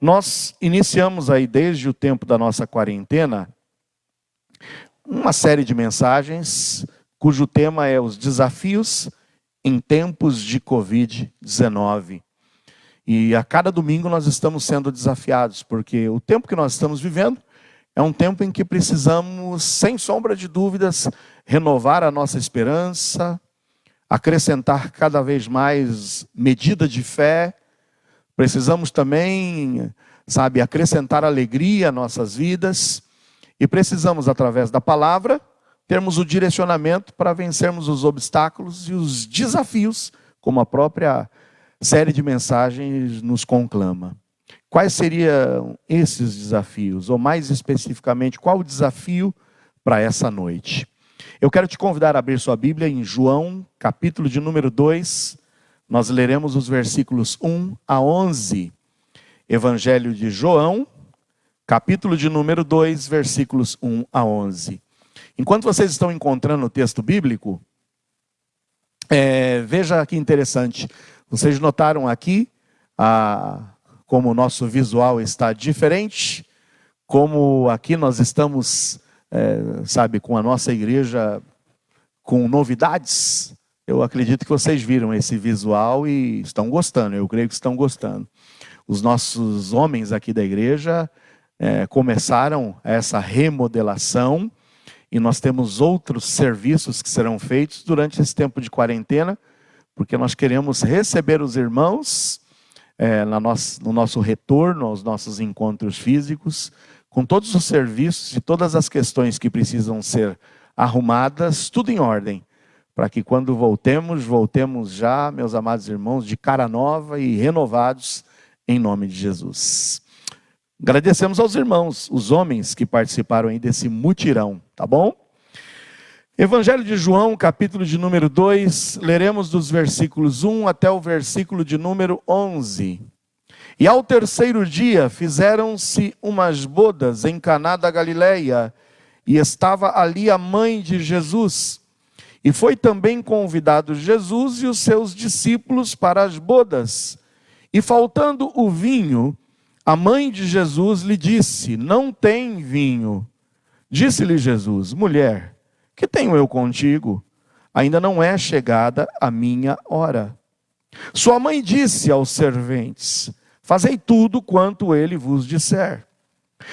Nós iniciamos aí desde o tempo da nossa quarentena uma série de mensagens cujo tema é os desafios em tempos de Covid-19. E a cada domingo nós estamos sendo desafiados, porque o tempo que nós estamos vivendo é um tempo em que precisamos, sem sombra de dúvidas, renovar a nossa esperança, acrescentar cada vez mais medida de fé. Precisamos também, acrescentar alegria às nossas vidas. E precisamos, através da palavra, termos o direcionamento para vencermos os obstáculos e os desafios, como a própria série de mensagens nos conclama. Quais seriam esses desafios? Ou mais especificamente, qual o desafio para essa noite? Eu quero te convidar a abrir sua Bíblia em João, capítulo de número 2. Nós leremos os versículos 1 a 11. Evangelho de João, capítulo de número 2, versículos 1 a 11. Enquanto vocês estão encontrando o texto bíblico, veja que interessante. Vocês notaram aqui como o nosso visual está diferente, como aqui nós estamos, com a nossa igreja com novidades. Eu acredito que vocês viram esse visual e estão gostando, eu creio que estão gostando. Os nossos homens aqui da igreja começaram essa remodelação e nós temos outros serviços que serão feitos durante esse tempo de quarentena, porque nós queremos receber os irmãos no nosso retorno aos nossos encontros físicos, com todos os serviços e todas as questões que precisam ser arrumadas, tudo em ordem, para que quando voltemos já, meus amados irmãos, de cara nova e renovados, em nome de Jesus. Agradecemos aos irmãos, os homens que participaram aí desse mutirão, tá bom? Evangelho de João, capítulo de número 2, leremos dos versículos 1 até o versículo de número 11. E ao terceiro dia fizeram-se umas bodas em Caná da Galileia, e estava ali a mãe de Jesus. E foi também convidado Jesus e os seus discípulos para as bodas. E faltando o vinho, a mãe de Jesus lhe disse: não tem vinho. Disse-lhe Jesus: mulher, que tenho eu contigo? Ainda não é chegada a minha hora. Sua mãe disse aos serventes: fazei tudo quanto ele vos disser.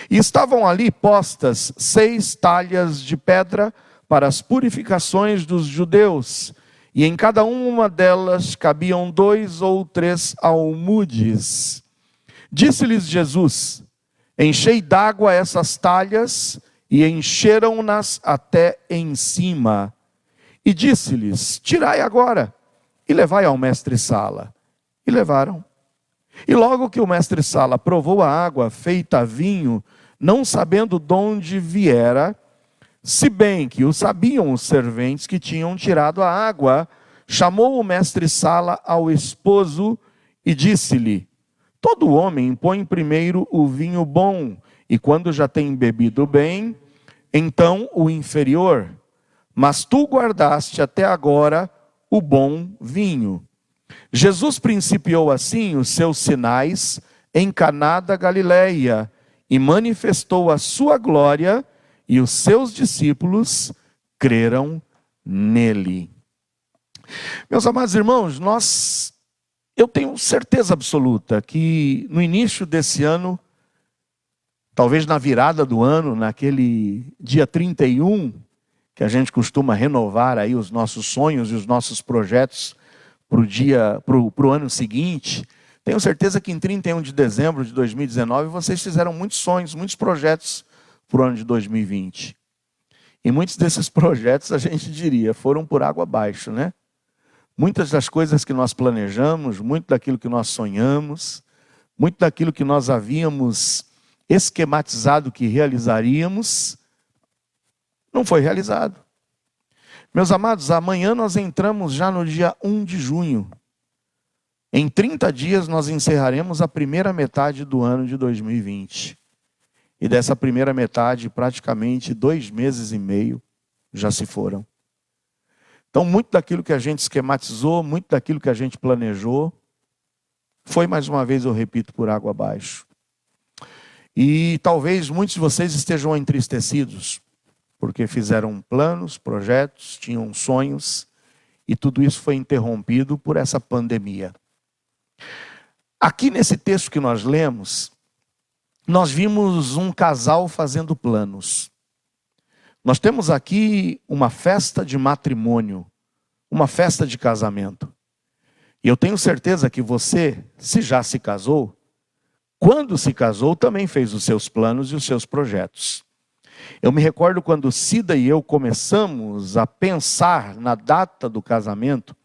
E estavam ali postas 6 talhas de pedra para as purificações dos judeus, e em cada uma delas cabiam 2 ou 3 almudes. Disse-lhes Jesus: enchei d'água essas talhas, e encheram-nas até em cima. E disse-lhes: tirai agora, e levai ao mestre-sala. E levaram. E logo que o mestre-sala provou a água feita vinho, não sabendo de onde viera, se bem que o sabiam os serventes que tinham tirado a água, chamou o mestre-sala ao esposo e disse-lhe: todo homem põe primeiro o vinho bom, e quando já tem bebido bem, então o inferior. Mas tu guardaste até agora o bom vinho. Jesus principiou assim os seus sinais em Caná da Galileia, e manifestou a sua glória, e os seus discípulos creram nele. Meus amados irmãos, eu tenho certeza absoluta que no início desse ano, talvez na virada do ano, naquele dia 31, que a gente costuma renovar aí os nossos sonhos e os nossos projetos para o ano seguinte, tenho certeza que em 31 de dezembro de 2019 vocês fizeram muitos sonhos, muitos projetos para o ano de 2020. E muitos desses projetos, a gente diria, foram por água abaixo, né? Muitas das coisas que nós planejamos, muito daquilo que nós sonhamos, muito daquilo que nós havíamos esquematizado que realizaríamos, não foi realizado. Meus amados, amanhã nós entramos já no dia 1 de junho. Em 30 dias nós encerraremos a primeira metade do ano de 2020. E dessa primeira metade, praticamente 2 meses e meio já se foram. Então, muito daquilo que a gente esquematizou, muito daquilo que a gente planejou, foi, mais uma vez, eu repito, por água abaixo. E talvez muitos de vocês estejam entristecidos, porque fizeram planos, projetos, tinham sonhos, e tudo isso foi interrompido por essa pandemia. Aqui nesse texto que nós lemos, nós vimos um casal fazendo planos. Nós temos aqui uma festa de matrimônio, uma festa de casamento. E eu tenho certeza que você, se já se casou, quando se casou, também fez os seus planos e os seus projetos. Eu me recordo quando Cida e eu começamos a pensar na data do casamento,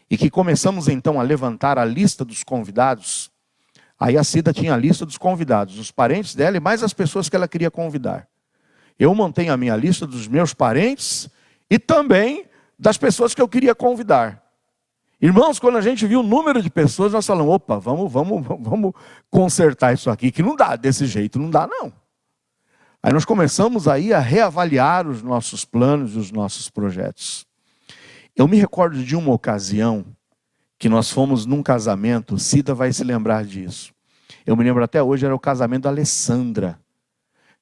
e que começamos então a levantar a lista dos convidados. Aí a Cida tinha a lista dos convidados, os parentes dela e mais as pessoas que ela queria convidar. Eu montei a minha lista dos meus parentes e também das pessoas que eu queria convidar. Irmãos, quando a gente viu o número de pessoas, nós falamos, opa, vamos consertar isso aqui, que não dá desse jeito, não dá não. Aí nós começamos aí a reavaliar os nossos planos e os nossos projetos. Eu me recordo de uma ocasião que nós fomos num casamento, Cida vai se lembrar disso. Eu me lembro até hoje, era o casamento da Alessandra.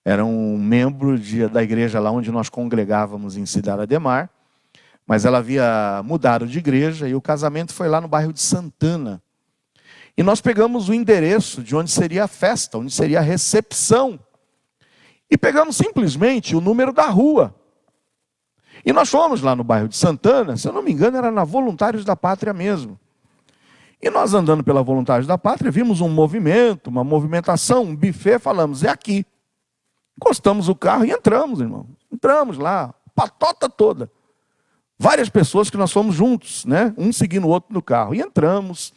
Era um membro da igreja lá onde nós congregávamos em Cidade Ademar. Mas ela havia mudado de igreja e o casamento foi lá no bairro de Santana. E nós pegamos o endereço de onde seria a festa, onde seria a recepção. E pegamos simplesmente o número da rua. E nós fomos lá no bairro de Santana, se eu não me engano era na Voluntários da Pátria mesmo. E nós andando pela Voluntários da Pátria, vimos um movimento, uma movimentação, um buffet, falamos, é aqui. Encostamos o carro e entramos, irmão. Entramos lá, patota toda. Várias pessoas que nós fomos juntos, né? Um seguindo o outro no carro. E entramos,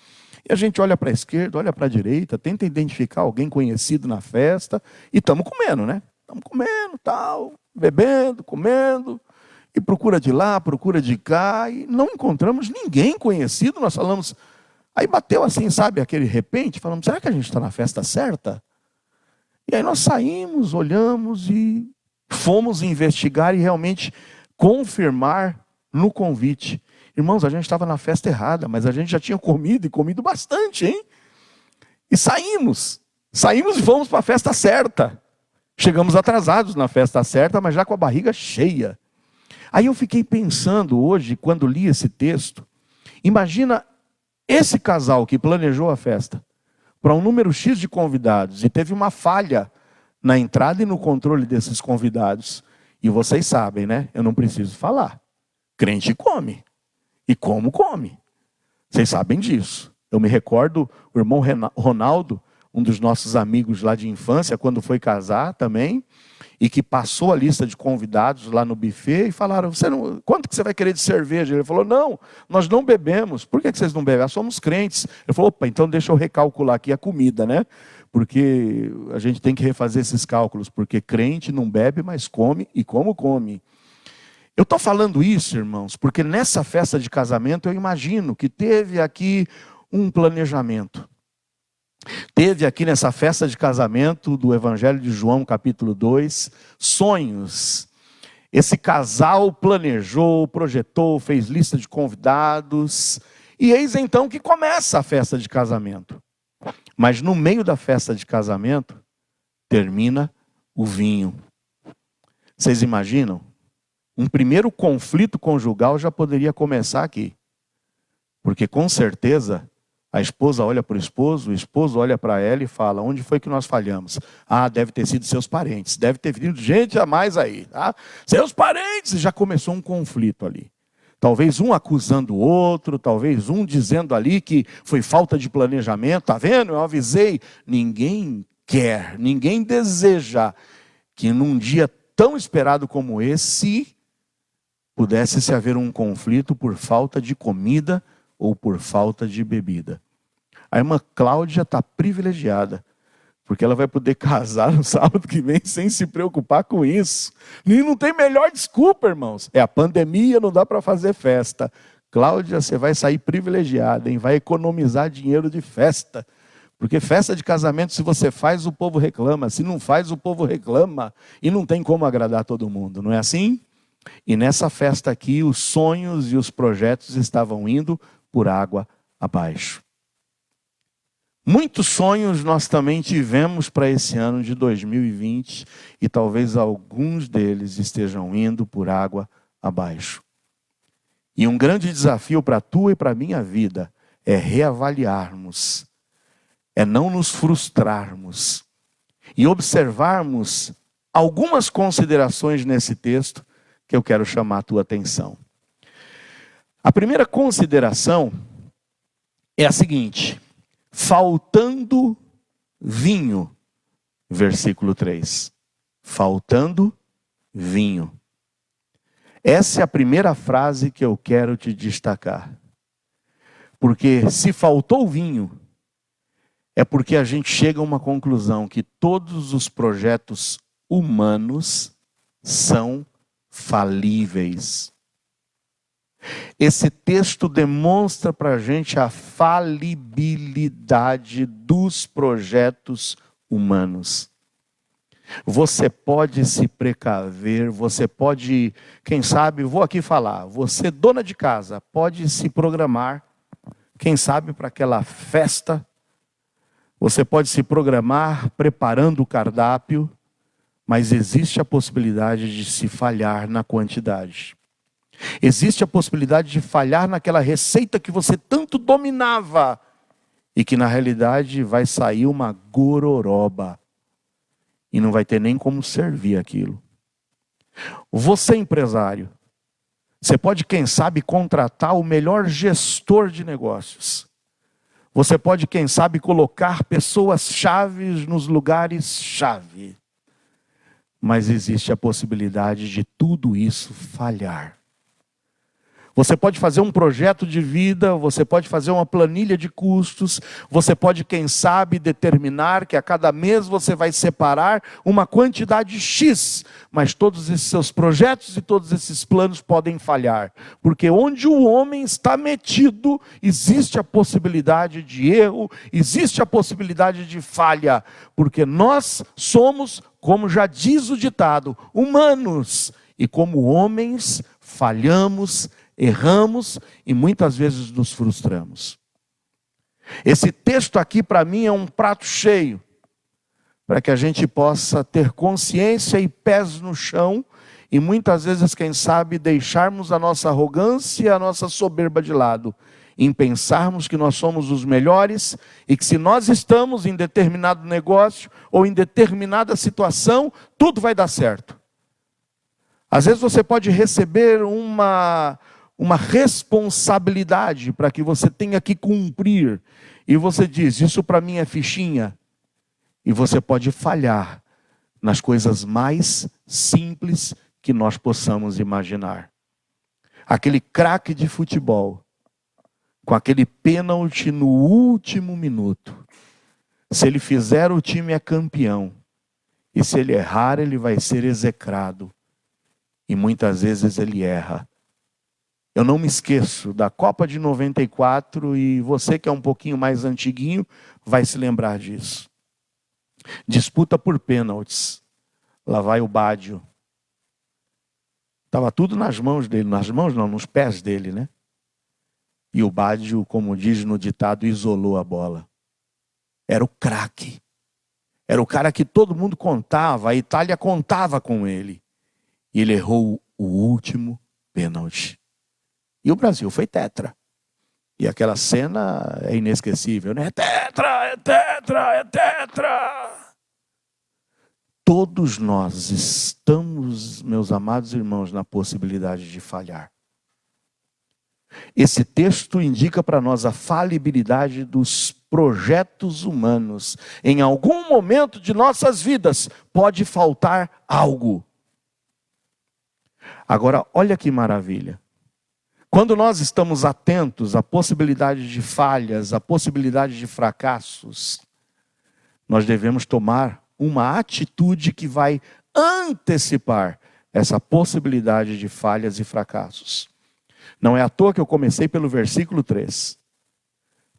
e a gente olha para a esquerda, olha para a direita, tenta identificar alguém conhecido na festa, e estamos comendo, né? Estamos comendo, tal, bebendo, comendo, e procura de lá, procura de cá, e não encontramos ninguém conhecido. Nós falamos, aí bateu assim, sabe, aquele repente, falamos, será que a gente está na festa certa? E aí nós saímos, olhamos e fomos investigar e realmente confirmar no convite. Irmãos, a gente estava na festa errada, mas a gente já tinha comido e comido bastante, hein? E saímos e fomos para a festa certa. Chegamos atrasados na festa certa, mas já com a barriga cheia. Aí eu fiquei pensando hoje, quando li esse texto, imagina esse casal que planejou a festa para um número X de convidados e teve uma falha na entrada e no controle desses convidados. E vocês sabem, né? Eu não preciso falar. Crente come. E como come. Vocês sabem disso. Eu me recordo, o irmão Ronaldo, um dos nossos amigos lá de infância, quando foi casar também, e que passou a lista de convidados lá no buffet e falaram, quanto que você vai querer de cerveja? Ele falou, não, nós não bebemos. Por que vocês não bebem? Ah, somos crentes. Ele falou, opa, então deixa eu recalcular aqui a comida, né? Porque a gente tem que refazer esses cálculos, porque crente não bebe, mas come, e como come. Eu estou falando isso, irmãos, porque nessa festa de casamento eu imagino que teve aqui um planejamento. Teve aqui nessa festa de casamento do Evangelho de João, capítulo 2, sonhos. Esse casal planejou, projetou, fez lista de convidados. E eis então que começa a festa de casamento. Mas no meio da festa de casamento, termina o vinho. Vocês imaginam? Um primeiro conflito conjugal já poderia começar aqui. Porque com certeza a esposa olha para o esposo olha para ela e fala, onde foi que nós falhamos? Ah, deve ter sido seus parentes, deve ter vindo gente a mais aí. Tá? Seus parentes! Já começou um conflito ali. Talvez um acusando o outro, talvez um dizendo ali que foi falta de planejamento. Tá vendo? Eu avisei. Ninguém quer, ninguém deseja que num dia tão esperado como esse pudesse se haver um conflito por falta de comida ou por falta de bebida. A irmã Cláudia está privilegiada, porque ela vai poder casar no sábado que vem sem se preocupar com isso. E não tem melhor desculpa, irmãos. É a pandemia, não dá para fazer festa. Cláudia, você vai sair privilegiada, hein? Vai economizar dinheiro de festa. Porque festa de casamento, se você faz, o povo reclama. Se não faz, o povo reclama. E não tem como agradar todo mundo, não é assim? E nessa festa aqui, os sonhos e os projetos estavam indo por água abaixo. Muitos sonhos nós também tivemos para esse ano de 2020 e talvez alguns deles estejam indo por água abaixo. E um grande desafio para a tua e para a minha vida é reavaliarmos, é não nos frustrarmos e observarmos algumas considerações nesse texto que eu quero chamar a tua atenção. A primeira consideração é a seguinte: faltando vinho, versículo 3. Faltando vinho. Essa é a primeira frase que eu quero te destacar. Porque se faltou vinho, é porque a gente chega a uma conclusão que todos os projetos humanos são falíveis. Esse texto demonstra para a gente a falibilidade dos projetos humanos. Você pode se precaver, você pode, quem sabe, vou aqui falar, você dona de casa, pode se programar, quem sabe para aquela festa, você pode se programar preparando o cardápio, mas existe a possibilidade de se falhar na quantidade. Existe a possibilidade de falhar naquela receita que você tanto dominava e que na realidade vai sair uma gororoba e não vai ter nem como servir aquilo. Você, empresário, você pode, quem sabe, contratar o melhor gestor de negócios. Você pode, quem sabe, colocar pessoas-chave nos lugares-chave. Mas existe a possibilidade de tudo isso falhar. Você pode fazer um projeto de vida, você pode fazer uma planilha de custos, você pode, quem sabe, determinar que a cada mês você vai separar uma quantidade X, mas todos esses seus projetos e todos esses planos podem falhar, porque onde o homem está metido, existe a possibilidade de erro, existe a possibilidade de falha, porque nós somos, como já diz o ditado, humanos, e como homens falhamos, erramos e muitas vezes nos frustramos. Esse texto aqui para mim é um prato cheio, para que a gente possa ter consciência e pés no chão, e muitas vezes, quem sabe, deixarmos a nossa arrogância e a nossa soberba de lado, em pensarmos que nós somos os melhores, e que se nós estamos em determinado negócio, ou em determinada situação, tudo vai dar certo. Às vezes você pode receber uma responsabilidade para que você tenha que cumprir. E você diz, isso para mim é fichinha. E você pode falhar nas coisas mais simples que nós possamos imaginar. Aquele craque de futebol, com aquele pênalti no último minuto. Se ele fizer, o time é campeão. E se ele errar, ele vai ser execrado. E muitas vezes ele erra. Eu não me esqueço da Copa de 94 e você que é um pouquinho mais antiguinho vai se lembrar disso. Disputa por pênaltis. Lá vai o Bádio. Estava tudo nas mãos dele, nas mãos não, nos pés dele, né? E o Bádio, como diz no ditado, isolou a bola. Era o craque. Era o cara que todo mundo contava, a Itália contava com ele. E ele errou o último pênalti. E o Brasil foi tetra. E aquela cena é inesquecível, né? É tetra, é tetra, é tetra. Todos nós estamos, meus amados irmãos, na possibilidade de falhar. Esse texto indica para nós a falibilidade dos projetos humanos. Em algum momento de nossas vidas pode faltar algo. Agora, olha que maravilha. Quando nós estamos atentos à possibilidade de falhas, à possibilidade de fracassos, nós devemos tomar uma atitude que vai antecipar essa possibilidade de falhas e fracassos. Não é à toa que eu comecei pelo versículo 3.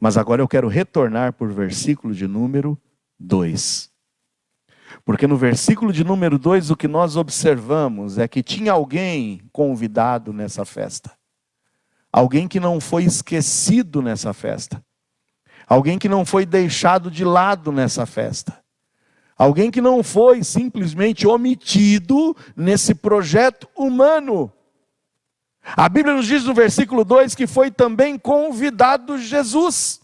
Mas agora eu quero retornar por versículo de número 2. Porque no versículo de número 2 o que nós observamos é que tinha alguém convidado nessa festa. Alguém que não foi esquecido nessa festa. Alguém que não foi deixado de lado nessa festa. Alguém que não foi simplesmente omitido nesse projeto humano. A Bíblia nos diz no versículo 2 que foi também convidado Jesus.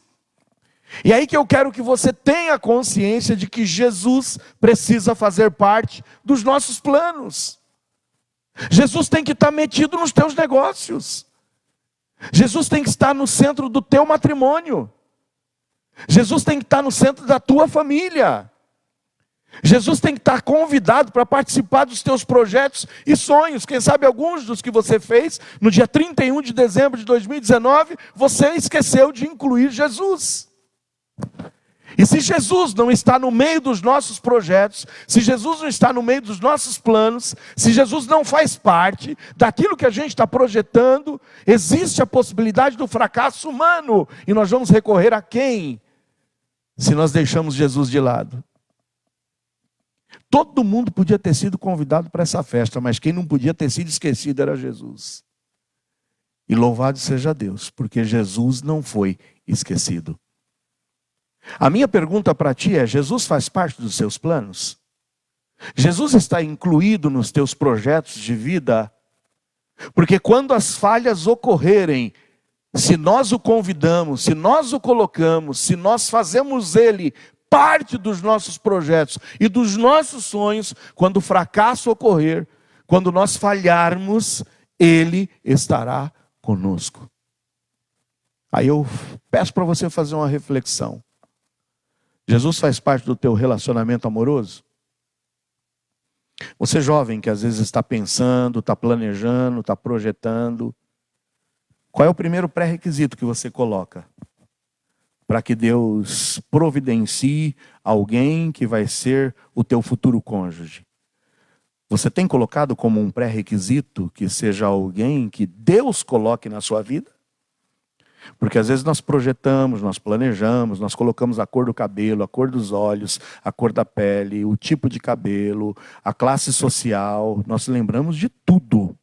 E aí que eu quero que você tenha consciência de que Jesus precisa fazer parte dos nossos planos. Jesus tem que estar metido nos teus negócios. Jesus tem que estar no centro do teu matrimônio. Jesus tem que estar no centro da tua família. Jesus tem que estar convidado para participar dos teus projetos e sonhos. Quem sabe alguns dos que você fez no dia 31 de dezembro de 2019, você esqueceu de incluir Jesus. E se Jesus não está no meio dos nossos projetos, se Jesus não está no meio dos nossos planos, se Jesus não faz parte daquilo que a gente está projetando, existe a possibilidade do fracasso humano. E nós vamos recorrer a quem? Se nós deixamos Jesus de lado. Todo mundo podia ter sido convidado para essa festa, mas quem não podia ter sido esquecido era Jesus. E louvado seja Deus, porque Jesus não foi esquecido. A minha pergunta para ti é: Jesus faz parte dos seus planos? Jesus está incluído nos teus projetos de vida? Porque quando as falhas ocorrerem, se nós o convidamos, se nós o colocamos, se nós fazemos ele parte dos nossos projetos e dos nossos sonhos, quando o fracasso ocorrer, quando nós falharmos, ele estará conosco. Aí eu peço para você fazer uma reflexão. Jesus faz parte do teu relacionamento amoroso? Você jovem que às vezes está pensando, está planejando, está projetando, qual é o primeiro pré-requisito que você coloca para que Deus providencie alguém que vai ser o teu futuro cônjuge? Você tem colocado como um pré-requisito que seja alguém que Deus coloque na sua vida? Porque às vezes nós projetamos, nós planejamos, nós colocamos a cor do cabelo, a cor dos olhos, a cor da pele, o tipo de cabelo, a classe social, nós lembramos de tudo.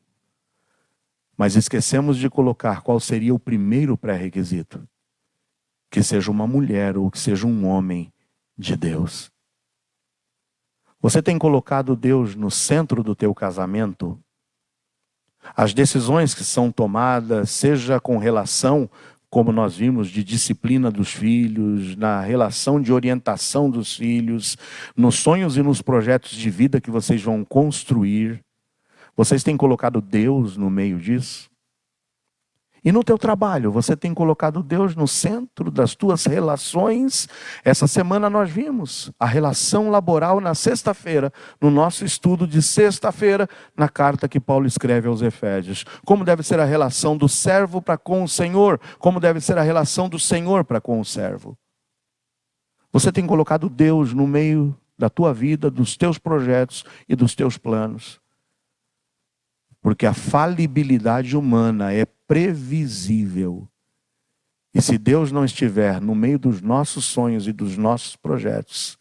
Mas esquecemos de colocar qual seria o primeiro pré-requisito. Que seja uma mulher ou que seja um homem de Deus. Você tem colocado Deus no centro do teu casamento? As decisões que são tomadas, seja com relação, como nós vimos, de disciplina dos filhos, na relação de orientação dos filhos, nos sonhos e nos projetos de vida que vocês vão construir, vocês têm colocado Deus no meio disso? E no teu trabalho, você tem colocado Deus no centro das tuas relações? Essa semana nós vimos a relação laboral na sexta-feira, no nosso estudo de sexta-feira, na carta que Paulo escreve aos Efésios. Como deve ser a relação do servo para com o Senhor? Como deve ser a relação do Senhor para com o servo? Você tem colocado Deus no meio da tua vida, dos teus projetos e dos teus planos? Porque a falibilidade humana é previsível. E se Deus não estiver no meio dos nossos sonhos e dos nossos projetos,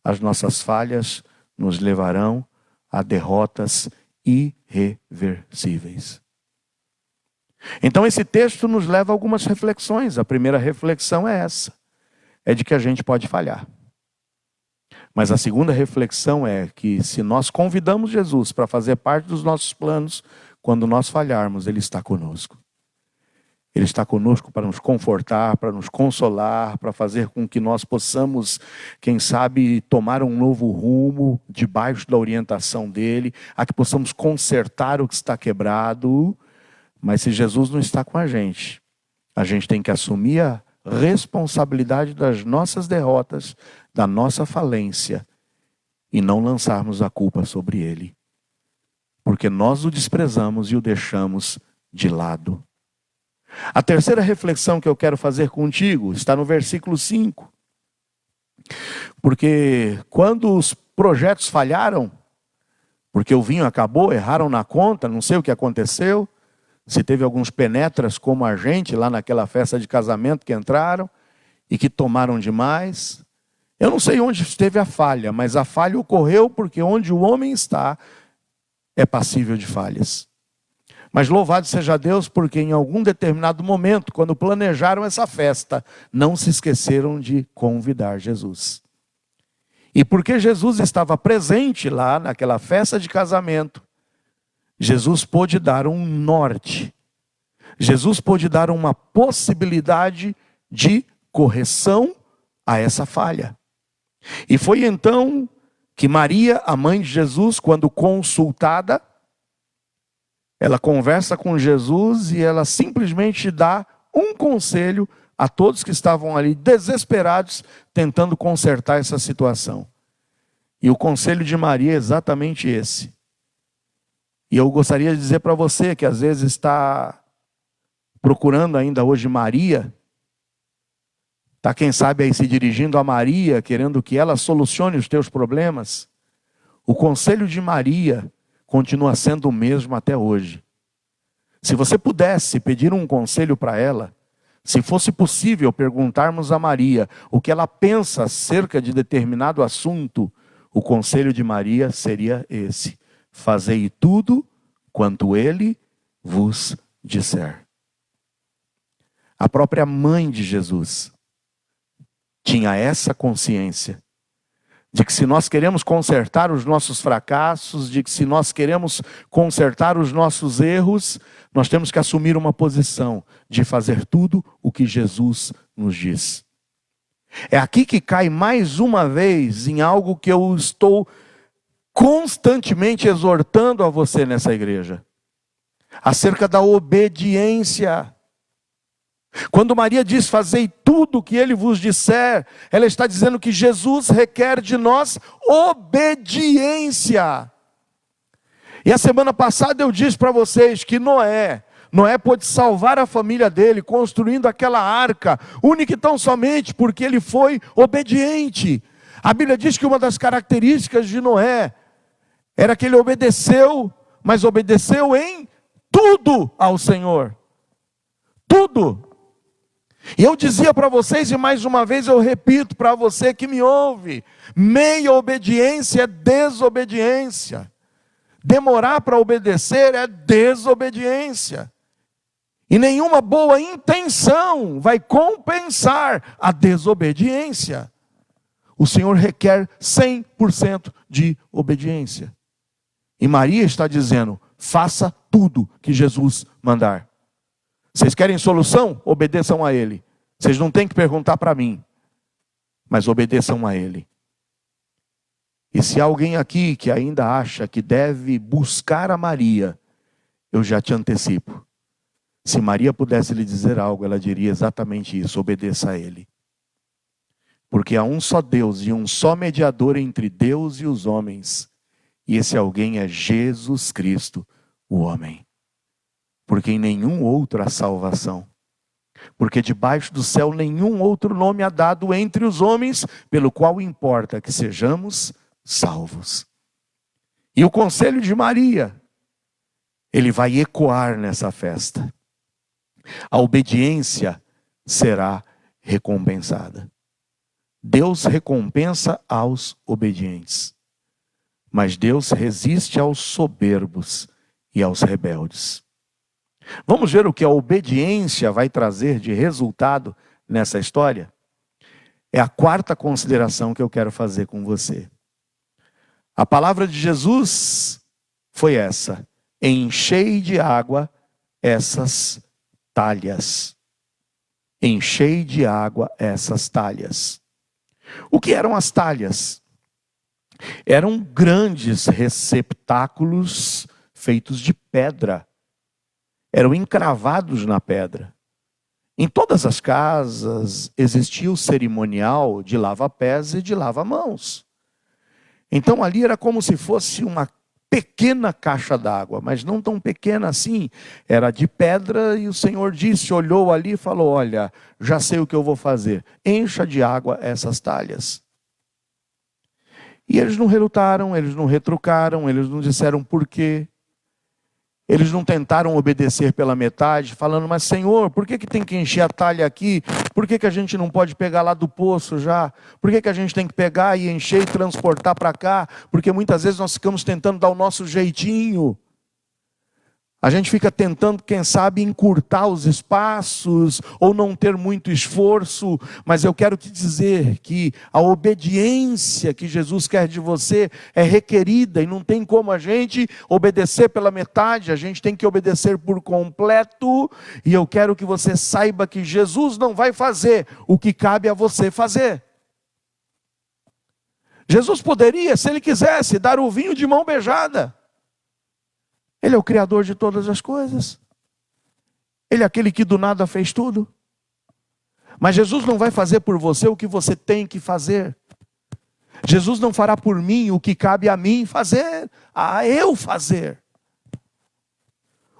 as nossas falhas nos levarão a derrotas irreversíveis. Então esse texto nos leva a algumas reflexões. A primeira reflexão é essa. É de que a gente pode falhar. Mas a segunda reflexão é que se nós convidamos Jesus para fazer parte dos nossos planos, quando nós falharmos, Ele está conosco. Ele está conosco para nos confortar, para nos consolar, para fazer com que nós possamos, quem sabe, tomar um novo rumo debaixo da orientação dEle, a que possamos consertar o que está quebrado. Mas se Jesus não está com a gente tem que assumir a responsabilidade das nossas derrotas, da nossa falência, e não lançarmos a culpa sobre Ele. Porque nós o desprezamos e o deixamos de lado. A terceira reflexão que eu quero fazer contigo está no versículo 5. Porque quando os projetos falharam, porque o vinho acabou, erraram na conta, não sei o que aconteceu, se teve alguns penetras como a gente lá naquela festa de casamento que entraram e que tomaram demais. Eu não sei onde esteve a falha, mas a falha ocorreu porque onde o homem está é passível de falhas. Mas louvado seja Deus, porque em algum determinado momento, quando planejaram essa festa, não se esqueceram de convidar Jesus. E porque Jesus estava presente lá naquela festa de casamento, Jesus pôde dar um norte. Jesus pôde dar uma possibilidade de correção a essa falha. E foi então que Maria, a mãe de Jesus, quando consultada, ela conversa com Jesus e ela simplesmente dá um conselho a todos que estavam ali desesperados, tentando consertar essa situação. E o conselho de Maria é exatamente esse. E eu gostaria de dizer para você que às vezes está procurando ainda hoje Maria, está quem sabe aí se dirigindo a Maria, querendo que ela solucione os teus problemas. O conselho de Maria continua sendo o mesmo até hoje. Se você pudesse pedir um conselho para ela, se fosse possível perguntarmos a Maria o que ela pensa acerca de determinado assunto, o conselho de Maria seria esse: fazei tudo quanto ele vos disser. A própria mãe de Jesus tinha essa consciência de que se nós queremos consertar os nossos fracassos, de que se nós queremos consertar os nossos erros, nós temos que assumir uma posição de fazer tudo o que Jesus nos diz. É aqui que cai mais uma vez em algo que eu estou constantemente exortando a você nessa igreja, acerca da obediência. Quando Maria diz, fazei tudo o que ele vos disser, ela está dizendo que Jesus requer de nós obediência. E a semana passada eu disse para vocês que Noé pôde salvar a família dele, construindo aquela arca, única e tão somente porque ele foi obediente. A Bíblia diz que uma das características de Noé era que ele obedeceu, mas obedeceu em tudo ao Senhor. Tudo. E eu dizia para vocês, e mais uma vez eu repito para você que me ouve: meia obediência é desobediência. Demorar para obedecer é desobediência. E nenhuma boa intenção vai compensar a desobediência. O Senhor requer 100% de obediência. E Maria está dizendo, faça tudo que Jesus mandar. Vocês querem solução? Obedeçam a Ele. Vocês não têm que perguntar para mim, mas obedeçam a Ele. E se há alguém aqui que ainda acha que deve buscar a Maria, eu já te antecipo. Se Maria pudesse lhe dizer algo, ela diria exatamente isso: obedeça a Ele. Porque há um só Deus e um só mediador entre Deus e os homens. E esse alguém é Jesus Cristo, o homem. Porque em nenhum outro há salvação. Porque debaixo do céu nenhum outro nome há dado entre os homens, pelo qual importa que sejamos salvos. E o conselho de Maria, ele vai ecoar nessa festa. A obediência será recompensada. Deus recompensa aos obedientes, mas Deus resiste aos soberbos e aos rebeldes. Vamos ver o que a obediência vai trazer de resultado nessa história? É a quarta consideração que eu quero fazer com você. A palavra de Jesus foi essa: enchei de água essas talhas. Enchei de água essas talhas. O que eram as talhas? Eram grandes receptáculos feitos de pedra. Eram encravados na pedra. Em todas as casas existia o cerimonial de lava-pés e de lava-mãos. Então ali era como se fosse uma pequena caixa d'água, mas não tão pequena assim. Era de pedra e o Senhor disse, olhou ali e falou, olha, já sei o que eu vou fazer. Encha de água essas talhas. E eles não relutaram, eles não retrucaram, eles não disseram por quê. Eles não tentaram obedecer pela metade, falando, mas Senhor, por que tem que encher a talha aqui? Por que a gente não pode pegar lá do poço já? Por que a gente tem que pegar e encher e transportar para cá? Porque muitas vezes nós ficamos tentando dar o nosso jeitinho. A gente fica tentando, quem sabe, encurtar os espaços ou não ter muito esforço, mas eu quero te dizer que a obediência que Jesus quer de você é requerida e não tem como a gente obedecer pela metade, a gente tem que obedecer por completo. E eu quero que você saiba que Jesus não vai fazer o que cabe a você fazer. Jesus poderia, se ele quisesse, dar o vinho de mão beijada. Ele é o Criador de todas as coisas. Ele é aquele que do nada fez tudo. Mas Jesus não vai fazer por você o que você tem que fazer. Jesus não fará por mim o que cabe a mim fazer, a eu fazer.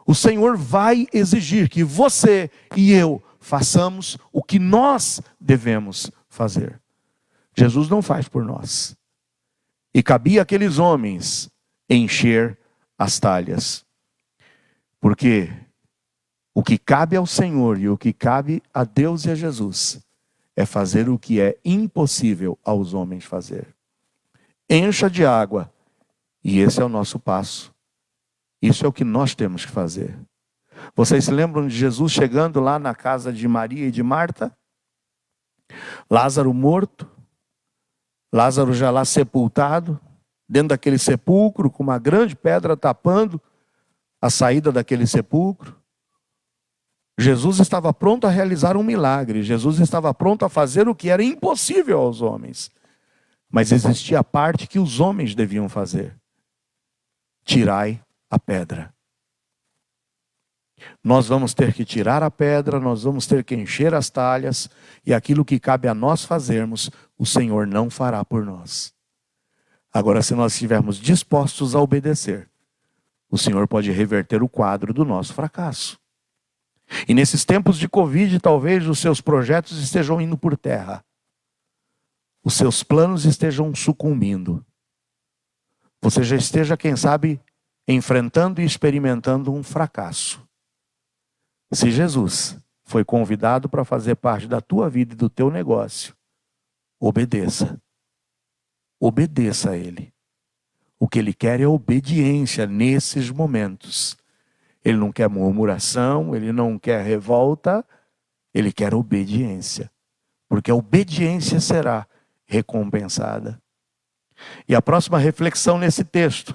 O Senhor vai exigir que você e eu façamos o que nós devemos fazer. Jesus não faz por nós. E cabia àqueles homens encher as talhas. Porque o que cabe ao Senhor e o que cabe a Deus e a Jesus é fazer o que é impossível aos homens fazer. Encha de água, e esse é o nosso passo. Isso é o que nós temos que fazer. Vocês se lembram de Jesus chegando lá na casa de Maria e de Marta? Lázaro morto, Lázaro já lá sepultado, dentro daquele sepulcro, com uma grande pedra tapando a saída daquele sepulcro. Jesus estava pronto a realizar um milagre. Jesus estava pronto a fazer o que era impossível aos homens. Mas existia a parte que os homens deviam fazer. Tirai a pedra. Nós vamos ter que tirar a pedra, nós vamos ter que encher as talhas, e aquilo que cabe a nós fazermos, o Senhor não fará por nós. Agora, se nós estivermos dispostos a obedecer, o Senhor pode reverter o quadro do nosso fracasso. E nesses tempos de Covid, talvez os seus projetos estejam indo por terra. Os seus planos estejam sucumbindo. Você já esteja, quem sabe, enfrentando e experimentando um fracasso. Se Jesus foi convidado para fazer parte da tua vida e do teu negócio, obedeça. Obedeça a Ele. O que Ele quer é obediência nesses momentos. Ele não quer murmuração, Ele não quer revolta, Ele quer obediência. Porque a obediência será recompensada. E a próxima reflexão nesse texto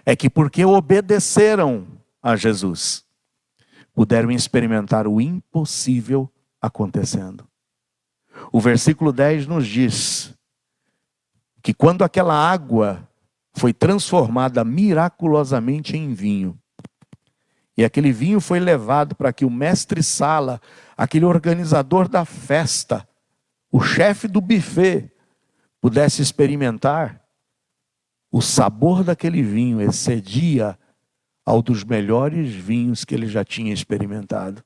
é que porque obedeceram a Jesus, puderam experimentar o impossível acontecendo. O versículo 10 nos diz que quando aquela água foi transformada miraculosamente em vinho, e aquele vinho foi levado para que o mestre-sala, aquele organizador da festa, o chefe do buffet, pudesse experimentar, o sabor daquele vinho excedia ao dos melhores vinhos que ele já tinha experimentado.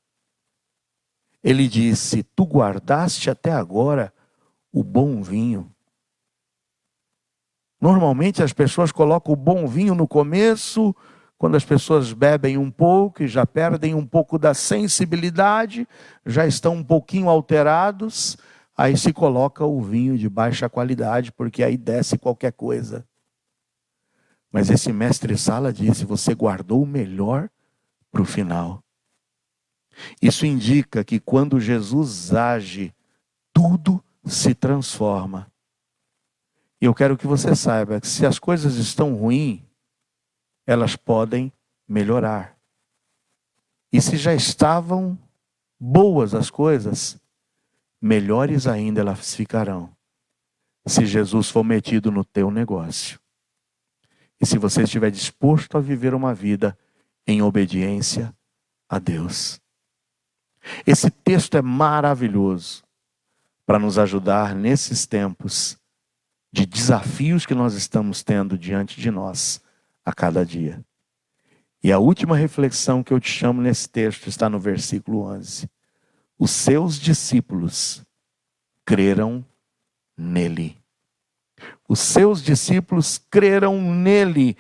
Ele disse: tu guardaste até agora o bom vinho. Normalmente as pessoas colocam o bom vinho no começo, quando as pessoas bebem um pouco e já perdem um pouco da sensibilidade, já estão um pouquinho alterados, aí se coloca o vinho de baixa qualidade, porque aí desce qualquer coisa. Mas esse mestre-sala disse: você guardou o melhor para o final. Isso indica que quando Jesus age, tudo se transforma. E eu quero que você saiba que se as coisas estão ruins, elas podem melhorar. E se já estavam boas as coisas, melhores ainda elas ficarão. Se Jesus for metido no teu negócio. E se você estiver disposto a viver uma vida em obediência a Deus. Esse texto é maravilhoso para nos ajudar nesses tempos de desafios que nós estamos tendo diante de nós a cada dia. E a última reflexão que eu te chamo nesse texto está no versículo 11. Os seus discípulos creram nele. Os seus discípulos creram nele.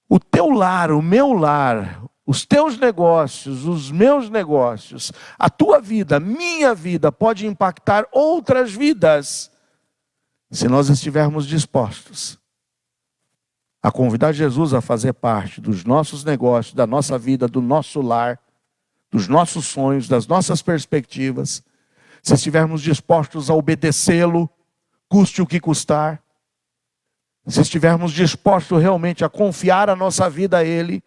O teu lar, o meu lar, os teus negócios, os meus negócios, a tua vida, a minha vida pode impactar outras vidas, se nós estivermos dispostos a convidar Jesus a fazer parte dos nossos negócios, da nossa vida, do nosso lar, dos nossos sonhos, das nossas perspectivas, se estivermos dispostos a obedecê-lo, custe o que custar, se estivermos dispostos realmente a confiar a nossa vida a Ele,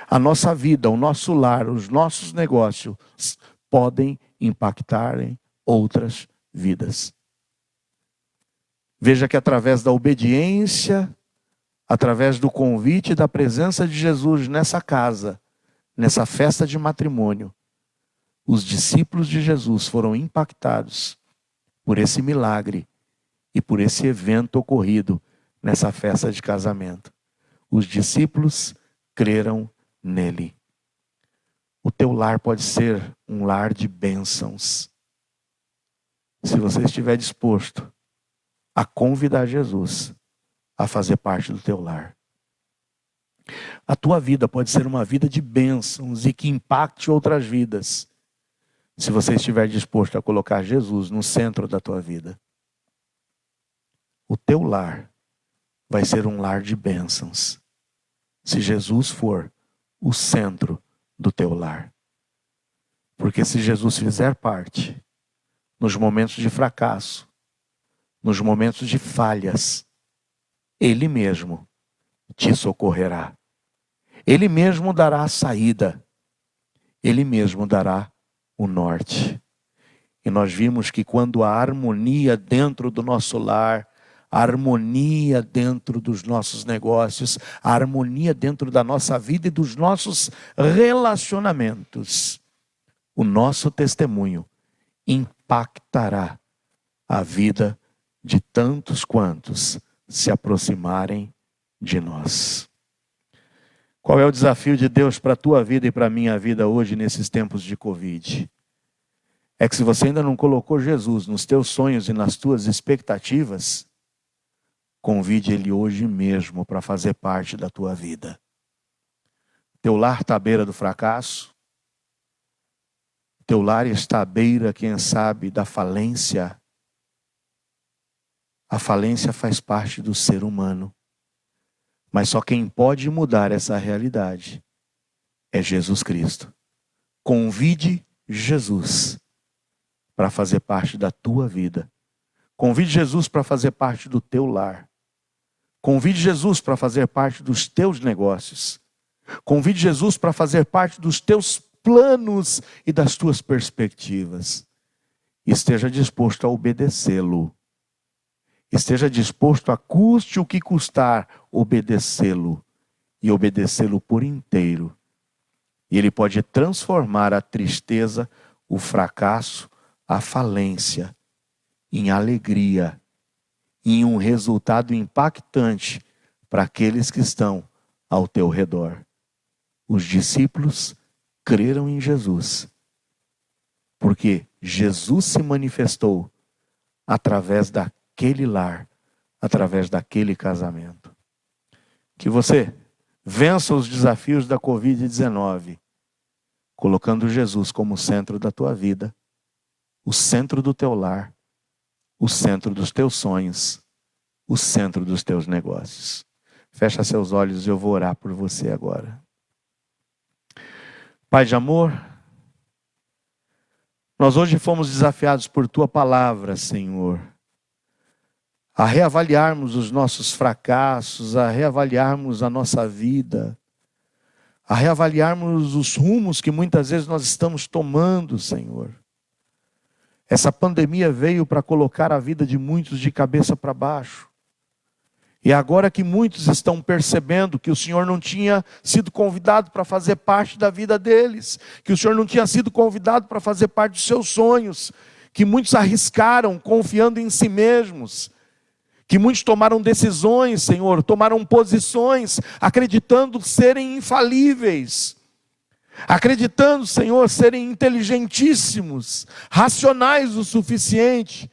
a nossa vida, o nosso lar, os nossos negócios podem impactar em outras vidas. Veja que através da obediência, através do convite e da presença de Jesus nessa casa, nessa festa de matrimônio, os discípulos de Jesus foram impactados por esse milagre e por esse evento ocorrido nessa festa de casamento. Os discípulos creram nele. O teu lar pode ser um lar de bênçãos, se você estiver disposto a convidar Jesus a fazer parte do teu lar. A tua vida pode ser uma vida de bênçãos e que impacte outras vidas, se você estiver disposto a colocar Jesus no centro da tua vida. O teu lar vai ser um lar de bênçãos, se Jesus for o centro do teu lar. Porque se Jesus fizer parte, nos momentos de fracasso, nos momentos de falhas, Ele mesmo te socorrerá. Ele mesmo dará a saída. Ele mesmo dará o norte. E nós vimos que quando há harmonia dentro do nosso lar, a harmonia dentro dos nossos negócios, a harmonia dentro da nossa vida e dos nossos relacionamentos, o nosso testemunho impactará a vida de tantos quantos se aproximarem de nós. Qual é o desafio de Deus para a tua vida e para a minha vida hoje nesses tempos de Covid? É que se você ainda não colocou Jesus nos teus sonhos e nas tuas expectativas, convide Ele hoje mesmo para fazer parte da tua vida. Teu lar está à beira do fracasso. Teu lar está à beira, quem sabe, da falência. A falência faz parte do ser humano. Mas só quem pode mudar essa realidade é Jesus Cristo. Convide Jesus para fazer parte da tua vida. Convide Jesus para fazer parte do teu lar. Convide Jesus para fazer parte dos teus negócios. Convide Jesus para fazer parte dos teus planos e das tuas perspectivas. Esteja disposto a obedecê-lo. Esteja disposto a custe o que custar obedecê-lo. E obedecê-lo por inteiro. E Ele pode transformar a tristeza, o fracasso, a falência em alegria, em um resultado impactante para aqueles que estão ao teu redor. Os discípulos creram em Jesus, porque Jesus se manifestou através daquele lar, através daquele casamento. Que você vença os desafios da Covid-19, colocando Jesus como centro da tua vida, o centro do teu lar, o centro dos teus sonhos, o centro dos teus negócios. Fecha seus olhos e eu vou orar por você agora. Pai de amor, nós hoje fomos desafiados por Tua palavra, Senhor, a reavaliarmos os nossos fracassos, a reavaliarmos a nossa vida, a reavaliarmos os rumos que muitas vezes nós estamos tomando, Senhor. Essa pandemia veio para colocar a vida de muitos de cabeça para baixo. E agora que muitos estão percebendo que o Senhor não tinha sido convidado para fazer parte da vida deles, que o Senhor não tinha sido convidado para fazer parte dos seus sonhos, que muitos arriscaram confiando em si mesmos, que muitos tomaram decisões, Senhor, tomaram posições, acreditando serem infalíveis, acreditando, Senhor, serem inteligentíssimos, racionais o suficiente,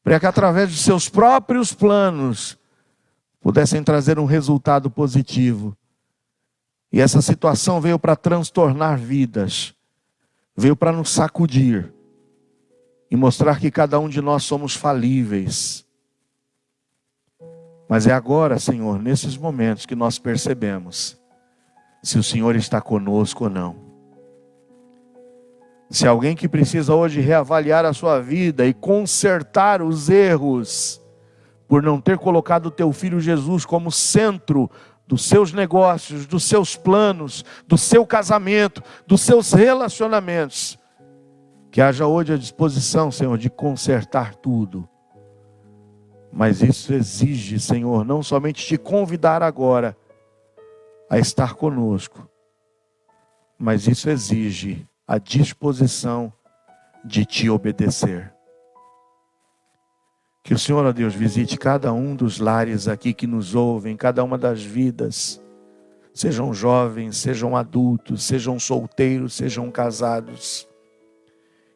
para que através de seus próprios planos, pudessem trazer um resultado positivo. E essa situação veio para transtornar vidas, veio para nos sacudir, e mostrar que cada um de nós somos falíveis. Mas é agora, Senhor, nesses momentos que nós percebemos se o Senhor está conosco ou não. Se alguém que precisa hoje reavaliar a sua vida e consertar os erros, por não ter colocado o teu Filho Jesus como centro dos seus negócios, dos seus planos, do seu casamento, dos seus relacionamentos, que haja hoje a disposição, Senhor, de consertar tudo. Mas isso exige, Senhor, não somente te convidar agora a estar conosco, mas isso exige a disposição de te obedecer. Que o Senhor, ó Deus, visite cada um dos lares aqui que nos ouvem, cada uma das vidas, sejam jovens, sejam adultos, sejam solteiros, sejam casados.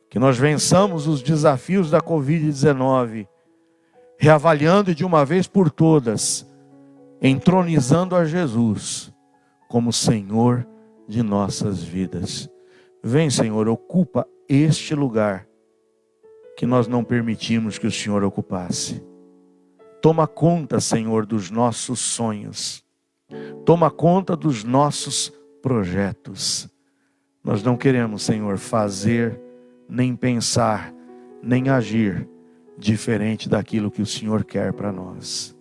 Que nós vençamos os desafios da Covid-19, reavaliando de uma vez por todas, entronizando a Jesus como Senhor de nossas vidas. Vem, Senhor, ocupa este lugar que nós não permitimos que o Senhor ocupasse. Toma conta, Senhor, dos nossos sonhos. Toma conta dos nossos projetos. Nós não queremos, Senhor, fazer, nem pensar, nem agir diferente daquilo que o Senhor quer para nós.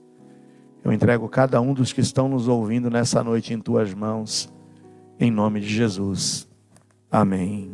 Eu entrego cada um dos que estão nos ouvindo nessa noite em tuas mãos, em nome de Jesus. Amém.